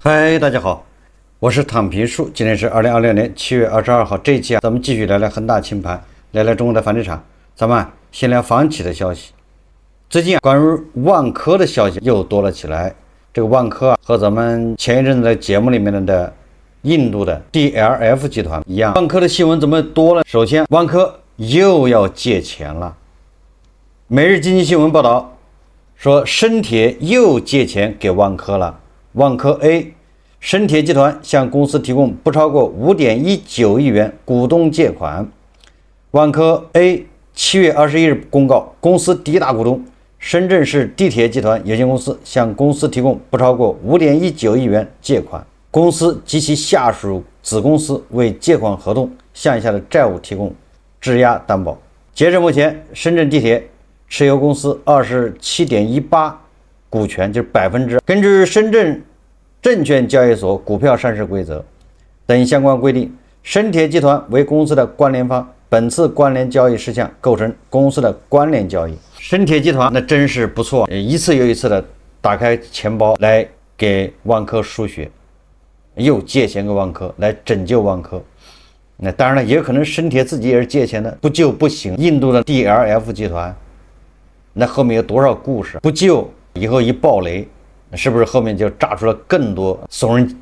嗨，大家好，我是躺平树。今天是2026年7月22号，這一期咱們繼續聊聊恆大清盤，聊聊中國的房地產。咱們先聊房企的消息。最近關於萬科的消息又多了起來。這個萬科和咱們前一陣子的節目裡面的印度的 DLF 集團一樣，萬科的新聞怎麼多了？首先，萬科又要借錢了。每日經濟新聞報道說，深鐵又借錢給萬科了。萬科 A 深鐵集團向公司提供不超過 5.19 億元股東借款。萬科 A 7月21日公告，公司第一大股東深圳市地鐵集团有限公司向公司提供不超過 5.19 億元借款，公司及其下屬子公司為借款合同项下的債務提供质押擔保。截至目前，深圳地鐵持有公司 27.18%股權，就是%。根據深圳證券交易所股票上市規則等相關規定，深鐵集團為公司的關聯方，本次關聯交易事項構成公司的關聯交易。深鐵集團那真是不錯，一次又一次的打開錢包來給萬科輸血，又借錢給萬科來拯救萬科。那當然了，也有可能深鐵自己也是借錢的，不救不行。印度的 DLF 集团，那後面有多少故事？不救以後一爆雷，是不是后面就炸出了更多耸人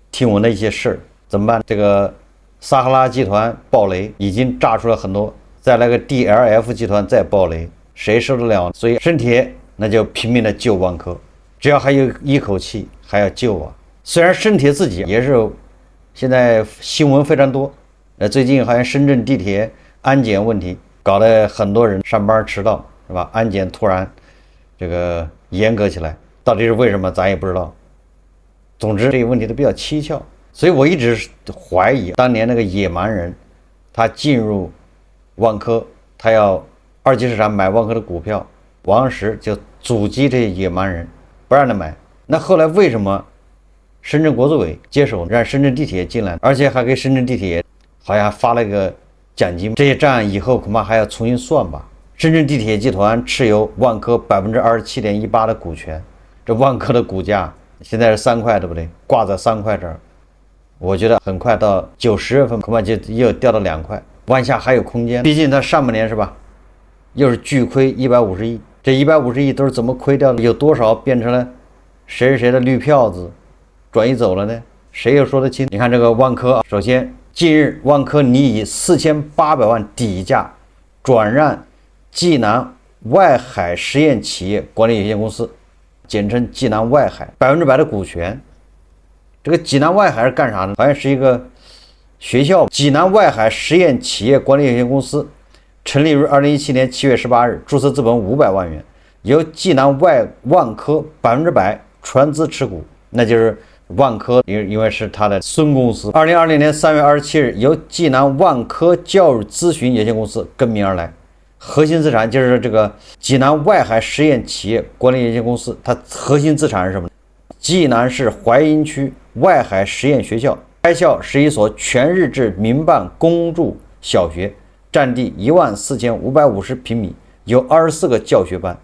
听聞的一些事？怎么办？这个撒哈拉集团爆雷已經炸出了很多，再來個 DLF 集團再爆雷，誰受得了？所以深鐵那就拼命的救萬科，只要還有一口氣還要救啊！雖然深鐵自己也是現在新聞非常多，最近好像深圳地鐵安檢問題搞得很多人上班遲到，是吧？安檢突然這個嚴格起來，到底是為什麼咱也不知道。總之這個問題都比較蹊蹺，所以我一直懷疑當年那個野蠻人他進入萬科，他要二級市場買萬科的股票，王石就阻擊這些野蠻人，不讓他買。那後來為什麼深圳國資委接手，讓深圳地鐵進來，而且還給深圳地鐵好像發了個獎金？這些賬以後恐怕還要重新算吧。深圳地鐵集團持有萬科 27.18% 的股權，這萬科的股價現在是3塊，對不對？掛在3塊這兒，我覺得很快到9、10月份恐怕就又掉到2塊，往下還有空間。畢竟它上半年是吧，又是巨虧150億，這150億都是怎麼虧掉的？有多少變成了誰的綠票子轉移走了呢？誰又說得清？你看這個萬科，首先近日萬科擬以4800萬底價轉讓濟南外海實驗企業管理有限公司，簡稱濟南外海100%的股權。這個濟南外海是幹啥呢？好像是一個學校。濟南外海實驗企業管理有限公司成立於2017年7月18日，注冊資本500萬元，由濟南萬科100%全資持股，那就是萬科，因為是他的孫公司。2020年3月27日，由濟南萬科教育諮詢有限公司更名而來。核心資產就是這個濟南外海實驗企業管理有限公司，它核心資產是什麼呢？濟南市淮陰區外海實驗學校，該校是一所全日制民辦公立小學，佔地14550平米，有24個教學班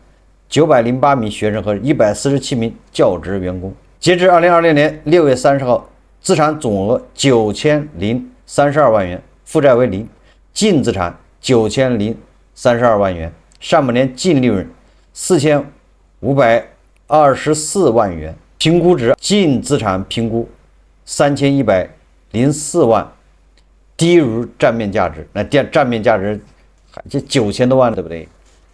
，908名學生和147名教職員工。截至2026年6月30號，資產總額9032萬元，負債為0，淨資產9032萬元，上半年淨利潤4524萬元，評估值淨資產評估3104萬，低於賬面價值。那賬面價值就9000多萬，對不對？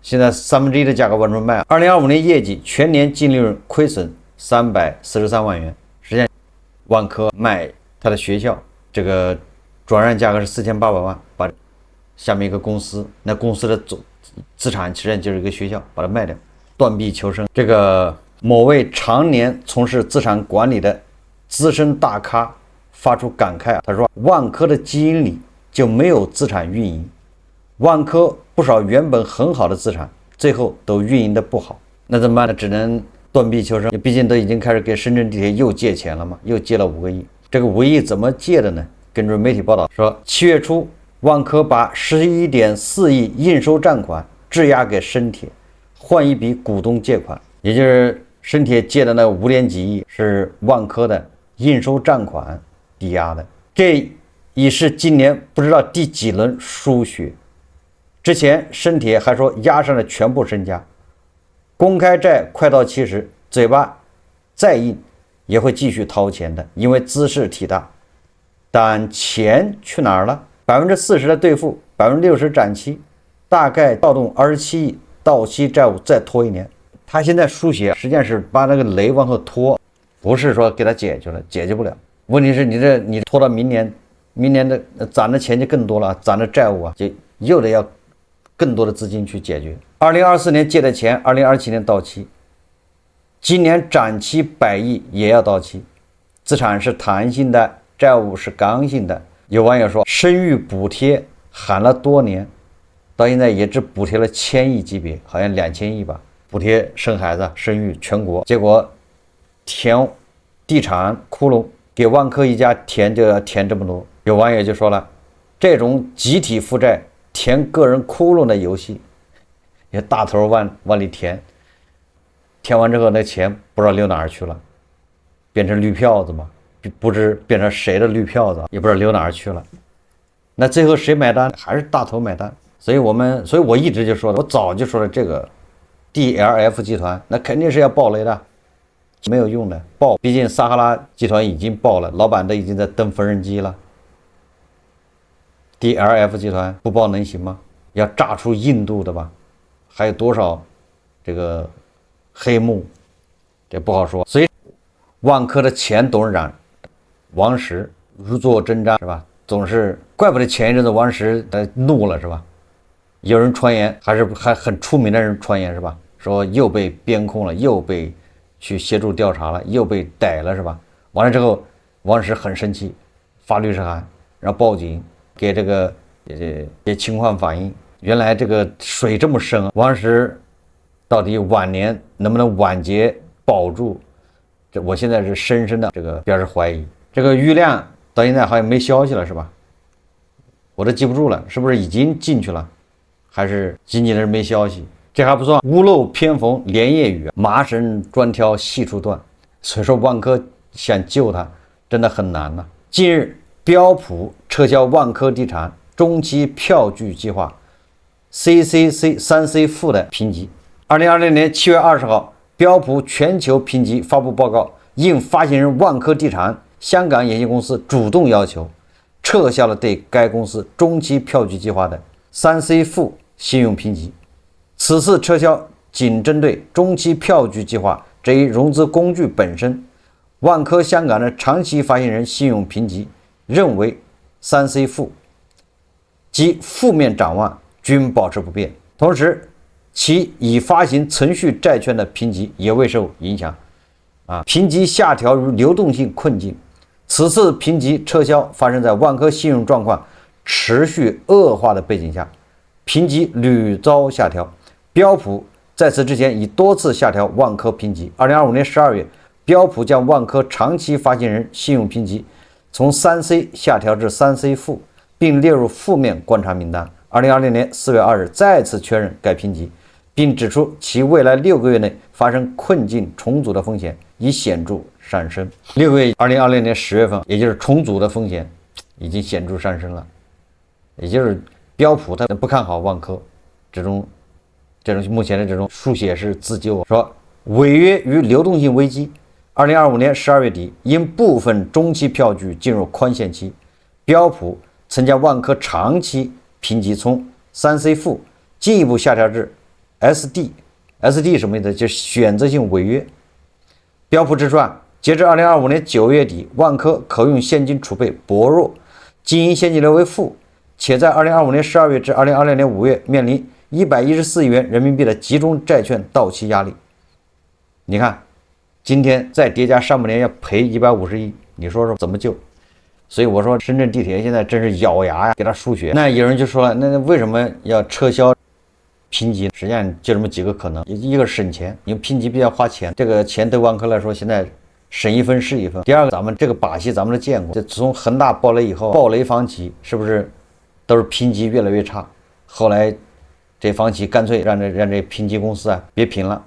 現在1/3的價格往出賣。2025年業績全年淨利潤虧損343萬元，實際上萬科賣他的學校，這個轉讓價格是4800萬，把下面一個公司，那公司的總資產實際上就是一個學校，把它賣掉，斷臂求生。這個某位常年從事資產管理的資深大咖發出感慨啊，他說萬科的基因裡就沒有資產運營，萬科不少原本很好的資產最後都運營的不好，那怎麼辦呢？只能斷臂求生，畢竟都已經開始給深圳地鐵又借錢了嘛，又借了5個億。這個5個億怎麼借的呢？根據媒體報道說，7月初萬科把11.4億應收賬款質押給深鐵，換一筆股東借款，也就是深鐵借的那5點幾億是萬科的应收賬款抵押的。這已是今年不知道第幾輪輸血。之前申鐵還說押上了全部身家，公開債快到期時，嘴巴再硬也會繼續掏錢的，因為茲事體大。但錢去哪兒了？40%的兌付，60%展期，大概調動27億，到期債務再拖1年。他現在輸血實際上是把那個雷往後拖，不是說給他解決了，解決不了。問題是你拖到明年的攒的錢就更多了，攒的債務啊就又得要更多的資金去解決。2024年借的錢，2027年到期，今年展期100億也要到期。資產是彈性的，債務是剛性的。有網友說，生育補貼喊了多年，到現在也只補貼了1000億級別，好像2000億吧，補貼生孩子、生育全國。結果填地產窟窿，給萬科一家填就要填這麼多。有網友就說了，這種集體負債填個人窟窿的遊戲，也大頭往裡填，填完之後那錢不知道溜哪兒去了，变成綠票子嘛，不知变成誰的綠票子，也不知道溜哪兒去了。那最後誰買单？還是大头买单。所以我一直就说了，我早就说了，这個 DLF 集团那肯定是要爆雷的，没有用的爆，畢竟撒哈拉集团已經爆了，老板都已經在蹬縫紉機了。DLF 集团不爆能行嗎？要炸出印度的吧？還有多少這個黑幕，這不好說。所以萬科的前董事長王石如坐針氈，是吧？總是怪不得前一陣子王石怒了，是吧？有人傳言，還很出名的人傳言，是吧？說又被編控了，又被去協助調查了，又被逮了，是吧？完了之後，王石很生氣，發律師函，然後報警，給這個也情況反映。原來這個水這麼深啊！王石到底晚年能不能晚節保住？這我現在是深深的這個表示懷疑。這個郁亮到現在好像沒消息了，是吧？我都記不住了，是不是已經進去了，還是僅僅是沒消息？這還不算，屋漏偏逢連夜雨，麻繩專挑細處斷。所以說萬科想救它真的很難了。近日標普撤銷萬科地產中期票據計劃 CCC3C 負的評級。2020年7月20號，標普全球評級發布報告，應發行人萬科地產香港有限公司主動要求，撤銷了對該公司中期票據計劃的 3C 負信用評級。此次撤銷僅針對中期票據計劃這一融資工具本身，萬科香港的長期發行人信用評級認為 3C 負及負面展望均保持不變，同時其已發行存續債券的評級也未受影響。評級下調與流動性困境。此次評級撤銷發生在萬科信用狀況持續惡化的背景下，評級屢遭下調。標普在此之前已多次下調萬科評級。2025年12月，標普將萬科長期發行人信用評級從 3C 下調至 3C 負，並列入負面觀察名單。2020年4月2日再次確認該評級，並指出其未來6個月內發生困境重組的風險已顯著上升。6個月，2020年10月份，也就是重組的風險已經顯著上升了。也就是標普他不看好萬科這種目前的這種輸血式自救，說違約與流動性危機。2025年12月底，因部分中期票據進入寬限期，標普曾將萬科長期評級從 3C 負進一步下調至 SD。SD 什麼意思？就是選擇性違約。標普指出，截至2025年9月底，萬科可用現金儲備薄弱，經營現金流為負，且在2025年12月至2026年5月面臨114億元人民幣的集中債券到期壓力。你看，今天再疊加上半年要賠150億，你說說怎麼救？所以我說深圳地鐵現在真是咬牙呀，給他輸血。那有人就說了，那為什麼要撤銷評級？實際上就這麼幾個可能：一個省錢，因為評級比較花錢，這個錢對萬科來說現在省一分是一分。第二個，咱們這個把戲咱們都見過，就從恒大爆雷以後，爆雷房企是不是都是評級越來越差？後來這房企乾脆讓這評級公司別評了，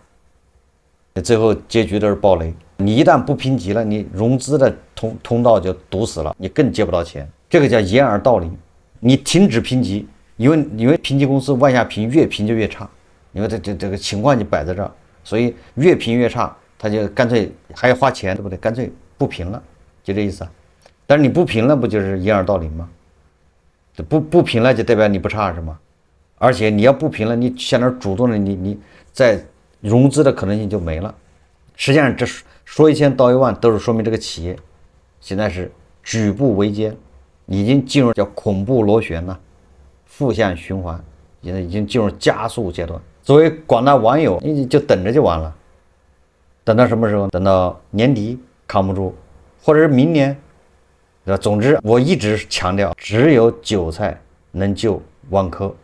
最後結局都是爆雷。你一旦不評級了，你融資的通道就堵死了，你更借不到錢。這個叫掩耳盜鈴。你停止評級，因為評級公司往下評，越評就越差，因為這個情況就擺在這兒，所以越評越差，他就乾脆還要花錢，對不對？乾脆不評了，就這意思啊。但是你不評了，不就是掩耳盜鈴嗎？不評了就代表你不差是嗎？而且你要不評了，你向那主動的你在融資的可能性就沒了。實際上這說1000道1萬都是說明這個企業現在是舉步維艱，已經進入叫恐怖螺旋了，負向循環，现在已經進入加速階段。作為廣大網友，你就等着就完了，等到什麼時候？等到年底扛不住，或者是明年，對吧？總之，我一直強調，只有韭菜能救萬科。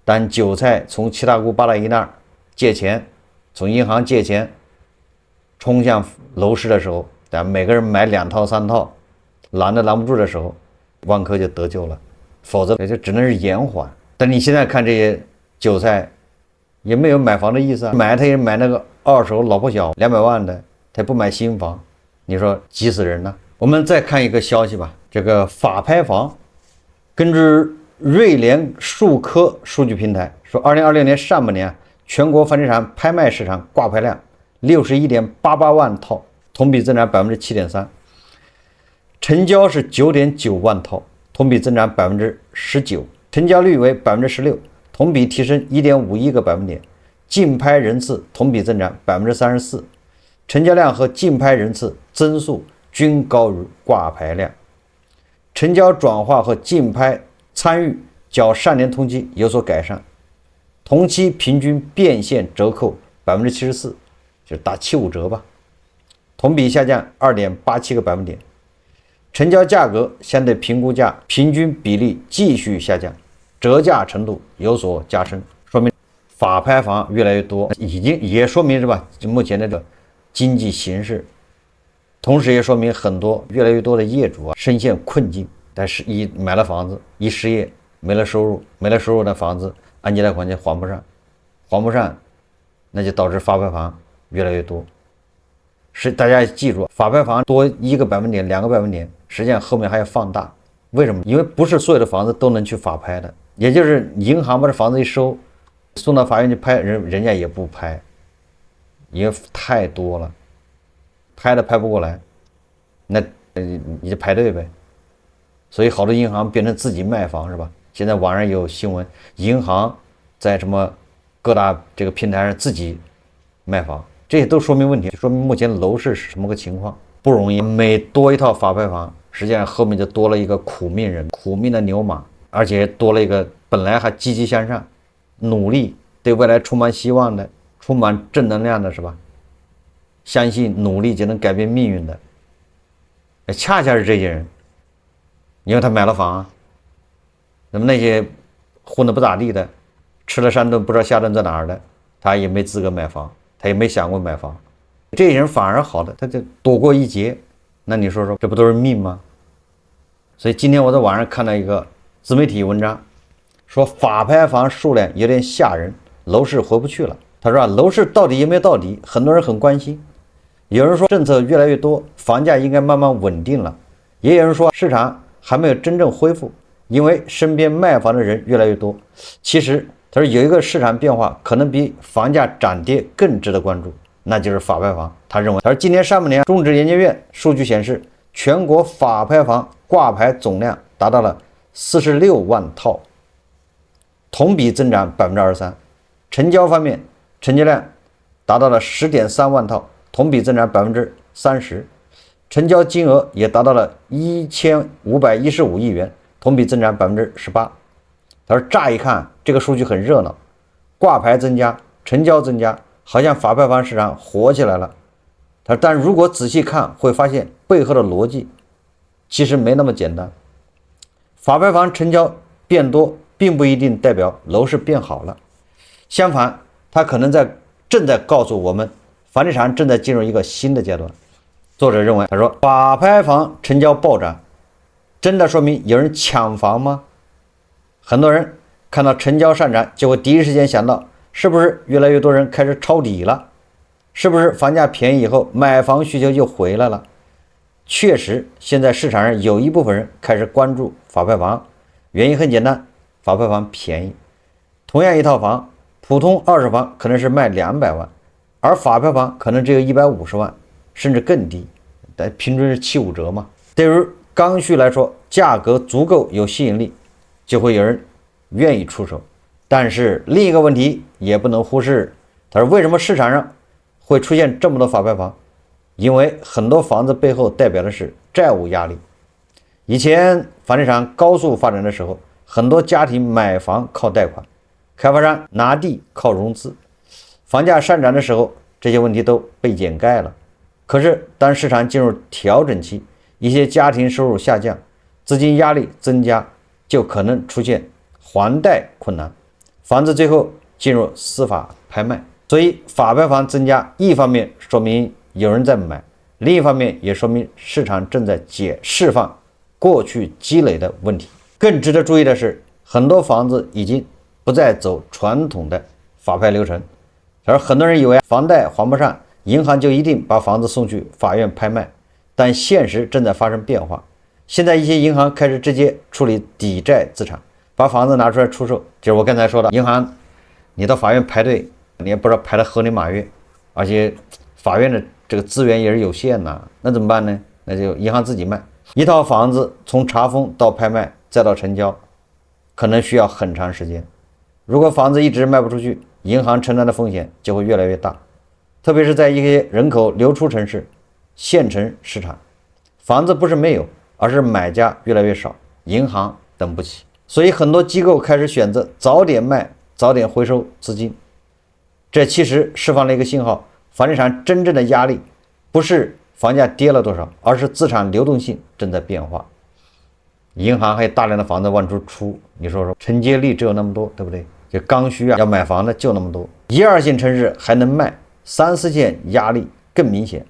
但韭菜從七大姑八大姨那兒借錢，從銀行借錢，衝向樓市的時候，但每個人買2套3套，攔都攔不住的時候，萬科就得救了，否則也就只能是延緩。但你現在看這些韭菜，也沒有買房的意思啊，買他也買那個二手老破小200萬的，他也不買新房，你說急死人了。我們再看一個消息吧，這個法拍房，根據瑞联数科數據平台說，2026年上半年全國房地產拍賣市场掛牌量61.88萬套，同比增長7.3%，成交是9.9万套，同比增長19%，成交率為16%，同比提升1.51個百分點，競拍人次同比增長34%，成交量和競拍人次增速均高於掛牌量，成交轉化和競拍參與較上年同期有所改善，同期平均變現折扣74%，就是打75折吧，同比下降2.87個百分點，成交價格相對評估價平均比例繼續下降，折價程度有所加深，說明法拍房越來越多，已經也說明是吧？目前的這個經濟形勢，同時也說明很多越来越多的業主啊深陷困境。但是一買了房子，一失業沒了收入的房子按揭貸款就還不上，那就導致法拍房越来越多。是大家記住，法拍房多1個百分點2個百分點，實際上後面還要放大。為什麼？因為不是所有的房子都能去法拍的，也就是銀行把這房子一收，送到法院去拍，人家也不拍，因為太多了，拍不过来，那你就排队呗。所以好多银行变成自己卖房是吧？现在网上有新聞，銀行在什麼各大這個平台上自己賣房，這些都說明問題，說明目前樓市是什麼個情況，不容易。每多一套法拍房，實際上後面就多了一個苦命人，苦命的牛馬，而且多了一個本來還積極向上、努力、對未來充滿希望的、充滿正能量的是吧？相信努力就能改變命運的，恰恰是這些人。因為他買了房啊，那麼那些混得不咋地的，吃了3頓不知道下頓在哪兒的，他也沒資格買房，他也沒想過買房，這些人反而好的，他就躲過一劫。那你說這不都是命嗎？所以今天我在網上看到一個自媒體文章，說法拍房數量有點嚇人，樓市回不去了。他說樓市到底有沒有到底，很多人很關心。有人說政策越來越多，房價應該慢慢穩定了，也有人說市場還沒有真正恢復，因為身邊賣房的人越來越多。其實他說有一個市場变化可能比房價漲跌更值得關注，那就是法拍房。他認為，他說今年上半年中指研究院數據顯示，全國法拍房掛牌總量達到了46萬套，同比增長23%。成交方面，成交量達到了10.3萬套，同比增長30%。成交金額也達到了1515億元，同比增長18%。他說乍一看這個數據很熱鬧，掛牌增加，成交增加，好像法拍房市場火起來了。他說但如果仔細看會發現背後的邏輯其實沒那麼簡單。法拍房成交變多並不一定代表樓市變好了，相反它可能正在告訴我們房地產正在進入一個新的階段。作者認為，他說法拍房成交暴漲，真的說明有人搶房嗎？很多人看到成交上漲，就會第一時間想到，是不是越來越多人開始抄底了？是不是房價便宜以後買房需求又回來了？確實，現在市場上有一部分人開始關注法拍房，原因很簡單，法拍房便宜。同樣一套房，普通二手房可能是賣200萬，而法拍房可能只有150万，甚至更低，但平均是75折嘛。对于刚需來說，價格足夠有吸引力，就會有人願意出手。但是另一個問題也不能忽視，他說為什麼市場上會出現這麼多法拍房？因為很多房子背後代表的是債務壓力。以前房地產高速發展的時候，很多家庭買房靠貸款，開發商拿地靠融資，房價上漲的時候，這些問題都被掩蓋了。可是當市場進入調整期，一些家庭收入下降，資金壓力增加，就可能出現還貸困難，房子最後進入司法拍賣。所以法拍房增加，一方面說明有人在買，另一方面也說明市場正在釋放過去積累的問題。更值得注意的是，很多房子已經不再走傳統的法拍流程，而很多人以为房貸還不上，銀行就一定把房子送去法院拍賣，但現實正在發生变化。現在一些銀行開始直接處理抵債資產，把房子拿出來出售。就是我剛才說的，銀行你到法院排隊，你也不知道排得河里馬月，而且法院的這個資源也是有限的，那怎麼辦呢？那就銀行自己賣。一套房子從查封到拍賣再到成交，可能需要很長時間。如果房子一直賣不出去，銀行承擔的風險就會越來越大。特別是在一些人口流出城市、縣城市場，房子不是沒有，而是買家越來越少，銀行等不起。所以很多機構開始選擇早點賣，早點回收資金。這其實釋放了一個信號，房地產真正的壓力不是房價跌了多少，而是資產流動性正在變化。銀行還有大量的房子往出出，你說承接力只有那麼多，对不对？就剛需要買房的就那麼多，一二線城市還能賣，三四線壓力更明顯。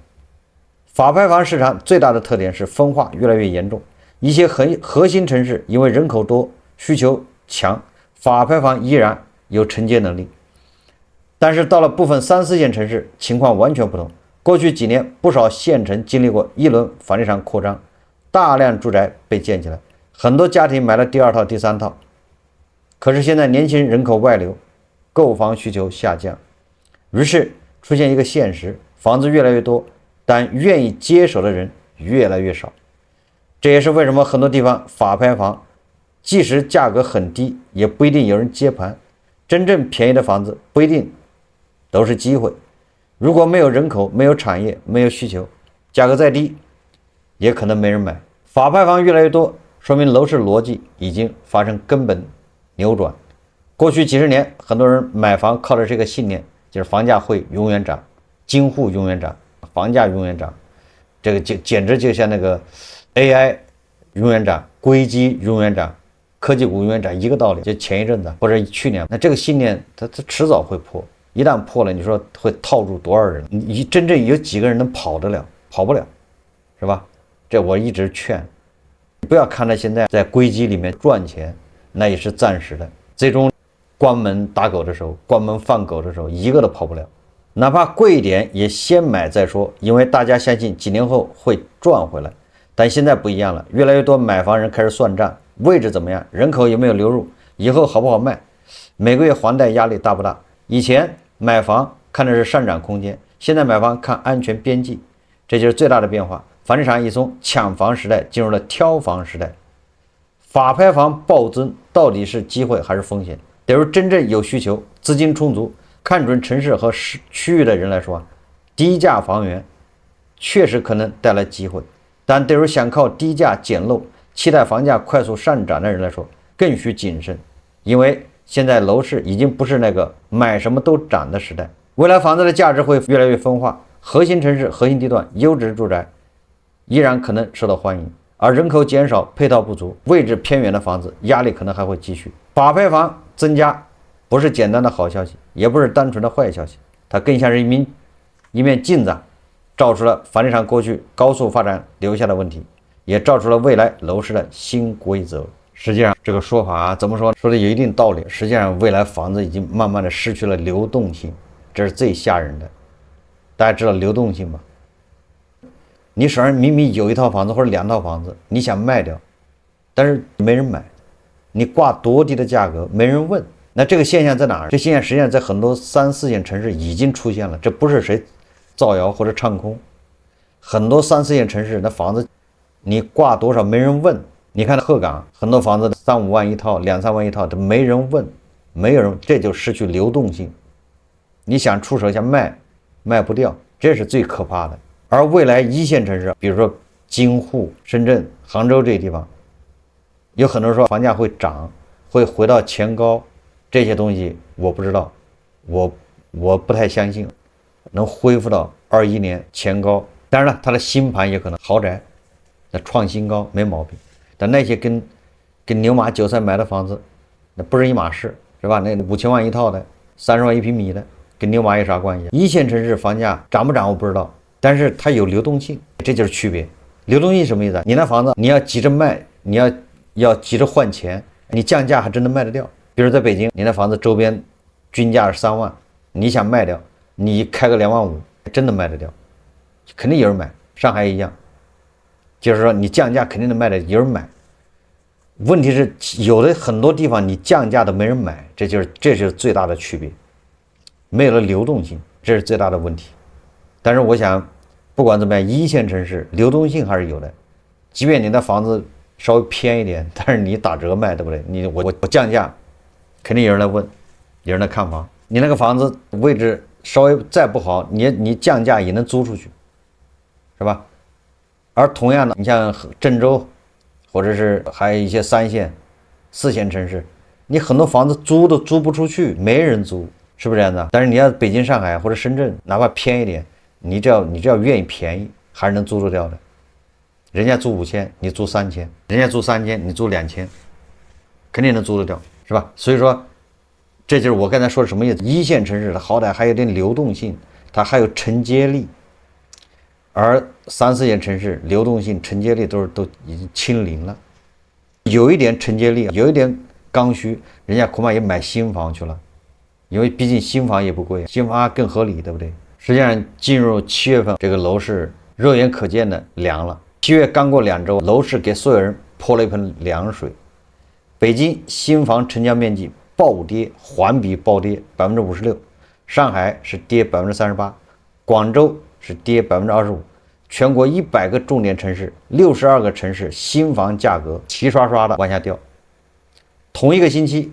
法拍房市場最大的特點是分化越來越嚴重，一些核心城市因為人口多、需求強，法拍房依然有承接能力。但是到了部分三四線城市，情況完全不同。過去幾年，不少縣城經歷過一輪房地產擴張，大量住宅被建起來，很多家庭買了第二套、第三套。可是現在年輕人口外流，購房需求下降，於是出現一個現實：房子越來越多，但願意接手的人越來越少。這也是為什麼很多地方法拍房即使價格很低，也不一定有人接盤。真正便宜的房子不一定都是機會。如果沒有人口、沒有產業、沒有需求，價格再低也可能沒人買。法拍房越來越多，說明樓市邏輯已經發生根本扭轉。過去幾十年，很多人買房靠的是一個信念，就是房價會永遠漲，京滬永遠漲，房價永遠漲。這個簡直就像那個 AI 永遠漲，硅基永遠漲，科技股永遠漲一個道理。就前一陣子或者去年，那這個信念它遲早會破。一旦破了，你說會套住多少人？你真正有幾個人能跑得了？跑不了，是吧？這我一直勸，不要看他現在在硅基裡面賺錢，那也是暫時的。最終關門打狗的時候，關門放狗的時候，一個都跑不了。哪怕貴一點，也先買再說，因為大家相信幾年後會賺回來。但現在不一樣了，越來越多買房人開始算賬，位置怎麼樣，人口有沒有流入，以後好不好賣，每個月還貸壓力大不大？以前買房看的是上漲空間，現在買房看安全邊際，這就是最大的變化。房地產已從搶房時代進入了挑房時代。法拍房暴增到底是機會還是風險？對於真正有需求、資金充足、看準城市和區域的人來說，低價房源確實可能帶來機會，但對於想靠低價撿漏、期待房價快速上漲的人來說，更需謹慎，因為現在樓市已經不是那個買什麼都漲的時代。未來房子的價值會越來越分化，核心城市、核心地段、優質住宅依然可能受到歡迎，而人口減少、配套不足、位置偏遠的房子壓力可能還會繼續。法拍房增加不是簡單的好消息，也不是單純的壞消息，它更像是一面鏡子，照出了房地產過去高速發展留下的問題，也照出了未来楼市的新規則。實際上這個說法怎麼說的有一定道理。實際上未來房子已經慢慢的失去了流動性，這是最嚇人的。大家知道流動性嗎？你手上明明有一套房子或者2套房子，你想賣掉，但是沒人買，你掛多低的價格沒人問，那這個現象在哪兒？這現象實際上在很多3、4線城市已經出現了，這不是誰造謠或者唱空，很多3、4線城市那房子你掛多少沒人問。你看鹤崗很多房子3、5萬一套，2、3萬一套，都沒人問，沒有人，這就失去流動性。你想出手想賣，賣不掉，這是最可怕的。而未來1線城市，比如說京滬、深圳、杭州這些地方，有很多人說房價会漲，會回到前高，這些東西我不知道，我不太相信能恢復到21年前高。當然了，它的新盤也可能豪宅，那創新高沒毛病。但那些跟牛馬韭菜買的房子，那不是一碼事，是吧？那5000萬一套的，30萬1平米的，跟牛馬有啥關係？1線城市房價漲不漲我不知道，但是它有流动性，這就是区別。流動性什麼意思？你那房子你要急着賣，你要急着換錢，你降價還真的賣得掉。比如在北京，你那房子周邊均價是3萬，你想賣掉，你開個2萬5，真的賣得掉，肯定有人買。上海一樣，就是說你降價肯定能賣的，有人買。問題是有的很多地方你降價都沒人買，这就是最大的区別，沒有了流動性，這是最大的問題。但是我想不管怎麼樣，1線城市流動性還是有的，即便你的房子稍微偏一點，但是你打折賣，對不对？我降價，肯定有人來問，有人來看房。你那個房子位置稍微再不好，你降價也能租出去，是吧？而同樣的，你像鄭州，或者是還有一些3線、4線城市，你很多房子租都租不出去，沒人租，是不是這樣的？但是你要北京、上海或者深圳，哪怕偏一點，你只要願意便宜，還是能租得掉的。人家租5000，你租3000；人家租3000，你租2000，肯定能租得掉，是吧？所以说，這就是我剛才說的什麼意思？1線城市它好歹還有點流動性，它還有承接力。而3、4線城市流動性、承接力都已經清零了，有一點承接力，有一點剛需，人家恐怕也買新房去了，因為畢竟新房也不貴，新房更合理，对不对？實際上進入7月份，這個樓市肉眼可見的涼了。7月剛過2周，樓市給所有人潑了一盆涼水。北京新房成交面積暴跌，環比暴跌56%，上海是跌38%，廣州是跌25%，全國100個重點城市，62個城市新房價格齊刷刷的往下掉。同一個星期，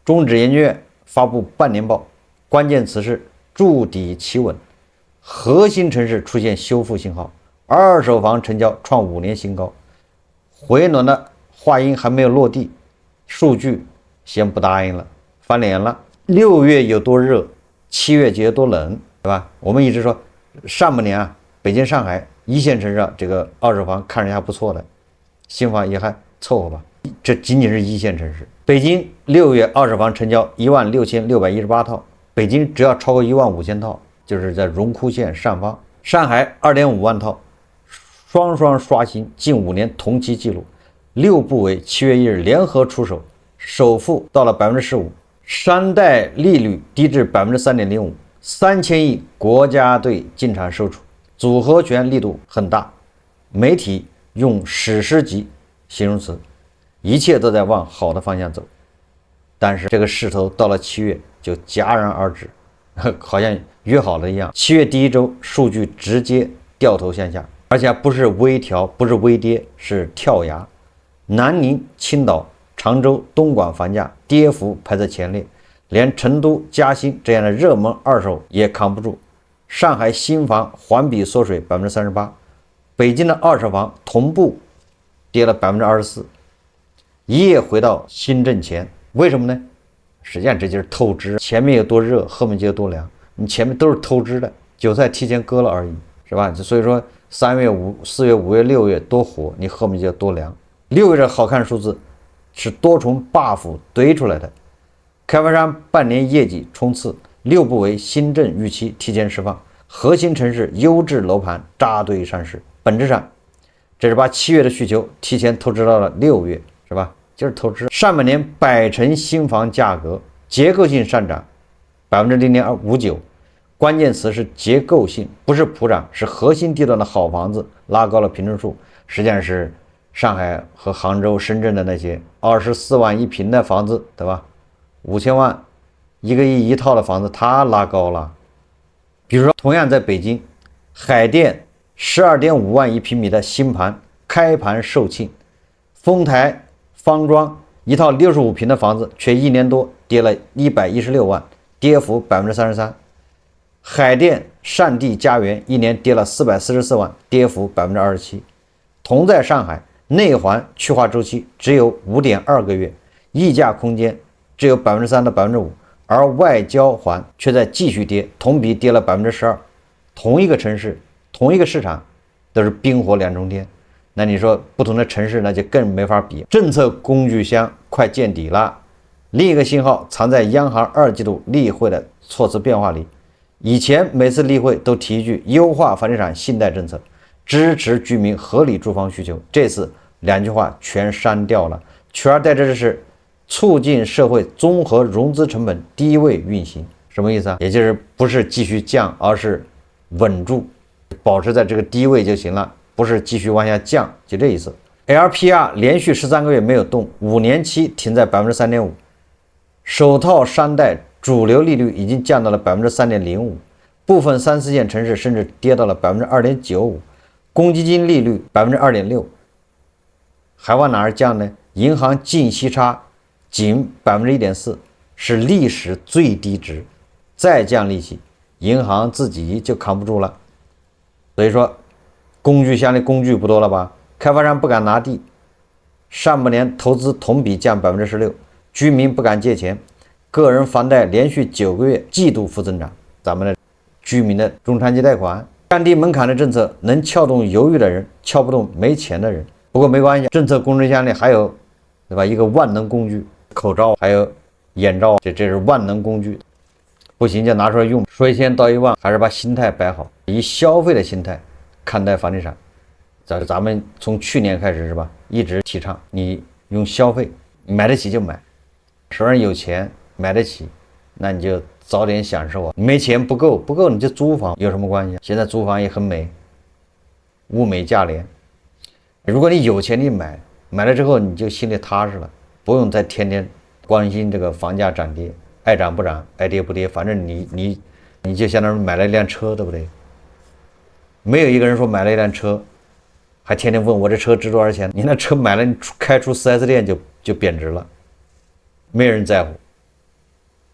中指研究院發布半年報，關鍵詞是築底企穩，核心城市出現修復信號，二手房成交創5年新高。回暖的話音還沒有落地，數據先不答應了，翻臉了。6月有多熱，7月就有多冷，對吧？我們一直說上半年啊，北京、上海1線城市這個二手房看着還不錯的，新房也還湊合吧。這僅僅是1線城市。北京6月二手房成交16618套，北京只要超過15000套，就是在榮枯線上方。上海2.5萬套，雙刷新近5年同期記錄。6部委7月1日聯合出手，首付到了15%，商貸利率低至3.05%，3000億國家隊進場售出，組合拳力度很大。媒體用史詩級形容詞，一切都在往好的方向走。但是這個勢頭到了7月就戛然而止，好像約好了一樣。7月第一周數據直接掉頭向下，而且不是微調，不是微跌，是跳崖。南寧、青島、常州、東莞房價跌幅排在前列，連成都、嘉興這樣的熱門二手也扛不住。上海新房環比縮水38%，北京的二手房同步跌了24%，一夜回到新政前。為什麼呢？實際上這就是透支，前面有多熱，後面就有多涼，你前面都是透支的，韭菜提前割了而已，是吧？所以說3月、4月、5月、6月多火，你後面就要多涼。6月的好看數字是多重 buff 堆出來的，開發商半年業績衝刺，6部委新政預期提前釋放，核心城市優質樓盤扎堆上市。本質上，這是把7月的需求提前透支到了6月，是吧？就是透支。上半年百城新房價格結構性上漲0.59%，關鍵詞是結構性，不是普漲，是核心地段的好房子拉高了平均數。實際上是上海和杭州、深圳的那些24萬一平的房子，對吧？5000萬、1個億一套的房子，它拉高了。比如說，同樣在北京，海淀12.5萬一平米的新盤開盤售罄，豐台方莊一套65平的房子，卻1年多跌了116萬，跌幅33%。海淀善地家園1年跌了444萬，跌幅27%。同在上海，內環去化周期只有5.2個月，溢價空間只有3%到5%，而外交環卻在繼續跌，同比跌了12%。同一個城市，同一個市場，都是冰火兩重天。那你說不同的城市，那就更沒法比。政策工具箱快見底了。另一個信號藏在央行2季度例會的措辭變化裡。以前每次例会都提一句優化房地產信貸政策，支持居民合理住房需求，這次2句話全刪掉了，取而代之的是促進社會綜合融資成本低位運行。什麼意思啊？也就是不是繼續降，而是穩住，保持在這個低位就行了，不是繼續往下降，就這意思。LPR 連續13個月沒有動，5年期停在3.5%，首套商貸主流利率已經降到了3.05%，部分3、4線城市甚至跌到了2.95%，公積金利率2.6%，還往哪兒降呢？銀行净息差僅1.4%，是歷史最低值。再降利息，銀行自己就扛不住了。所以說，工具箱的工具不多了吧？開發商不敢拿地，上半年投資同比降16%，居民不敢借錢。個人房貸連續9個月季度負增長，咱們的居民的中長期貸款降低門檻的政策能撬動猶豫的人，撬不動沒錢的人。不過沒關係，政策工具箱裡還有，對吧？一個萬能工具，口罩還有眼罩，這是萬能工具，不行就拿出來用。說1000道1萬，還是把心態擺好，以消費的心態看待房地產。咱們從去年開始是吧，一直提倡你用消費，買得起就買，手上有錢。買得起，那你就早點享受啊！沒錢不夠你就租房，有什麼關係？現在租房也很美，物美價廉。如果你有錢，你買了之後你就心裡踏實了，不用再天天關心這個房價漲跌，愛漲不漲，愛跌不跌，反正你就相當於買了一輛車，對不對？沒有一個人說買了一輛車，還天天問我這車值多少錢？你那車買了，你開出 4S 店就貶值了，沒人在乎。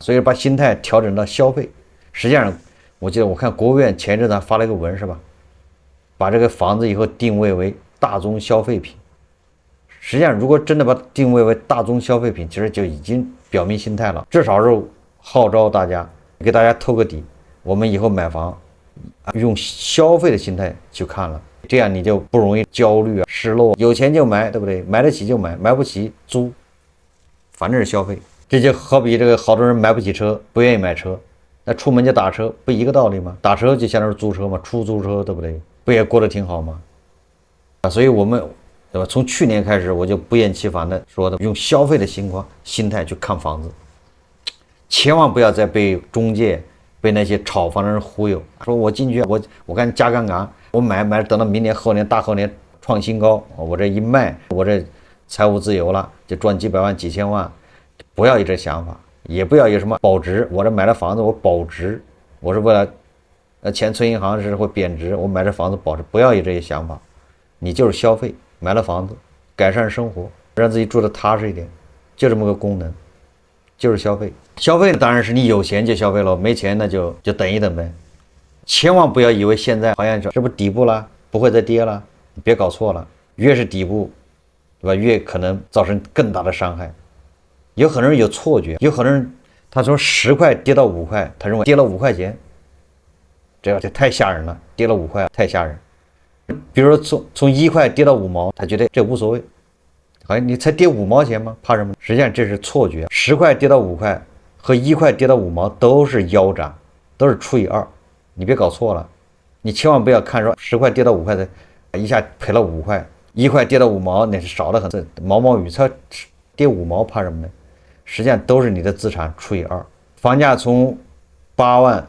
所以把心態調整到消費。實際上，我記得我看國務院前一陣子發了一個文是吧，把這個房子以後定位為大宗消費品。實際上，如果真的把它定位為大宗消費品，其實就已經表明心態了，至少是號召大家，給大家透個底，我們以後買房用消費的心態去看了，這樣你就不容易焦慮啊、失落。有錢就買，對不對？買得起就買，買不起租，反正是消費。這就好比这個好多人買不起車，不願意買車，那出門就打車，不一個道理嗎？打車就相當於租車嘛，出租車，對不對？不也過得挺好嗎？所以我們對吧？從去年開始，我就不厭其煩的說的，用消費的心態去看房子，千萬不要再被中介、被那些炒房的人忽悠，說我進去我看加槓桿，我買等到明年後年大後年創新高，我這一賣，我這財務自由了，就賺幾百萬幾千萬。不要有這想法，也不要有什麼保值，我這買了房子我保值，我是為了錢存銀行是会貶值，我買這房子保值，不要有這些想法。你就是消費，買了房子改善生活，讓自己住得踏實一點，就這麼個功能，就是消費。消費當然是你有錢就消費了，沒錢那就等一等唄。千萬不要以為現在好像是不是底部了，不會再跌了，你別搞錯了，越是底部，对吧？越可能造成更大的傷害。有很多人有錯覺，有很多人他從10塊跌到5塊，他認為跌了5塊錢，這太嚇人了，跌了5塊太嚇人。比如說從1塊跌到5毛，他覺得這無所謂，好像你才跌5毛錢嗎？怕什麼？實際上這是錯覺，10塊跌到5塊和1塊跌到5毛都是腰斬，都是除以2，你別搞錯了。你千萬不要看說10塊跌到5塊的，一下賠了5塊，1塊跌到5毛那是少得很，毛毛雨才跌5毛，怕什麼呢？實際上都是你的資產除以2，房價從8萬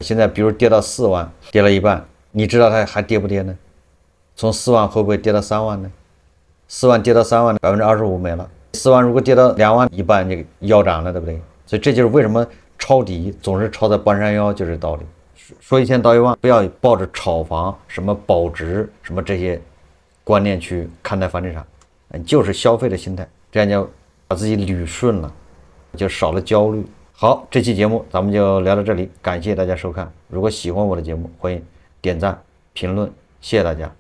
現在比如跌到4萬，跌了一半，你知道它還跌不跌呢？从4万会不会跌到3萬呢？4万跌到3萬，25%没了。4万如果跌到2万，一半就腰斩了，对不对？所以这就是为什么抄底总是抄在半山腰，就是道理。说一千道一万，不要抱着炒房、什么保值、什么这些觀念去看待房地產，就是消費的心態，這樣就把自己捋順了，就少了焦慮。好，這期節目咱們就聊到這裡，感謝大家收看。如果喜歡我的節目，歡迎點讚、評論，謝謝大家。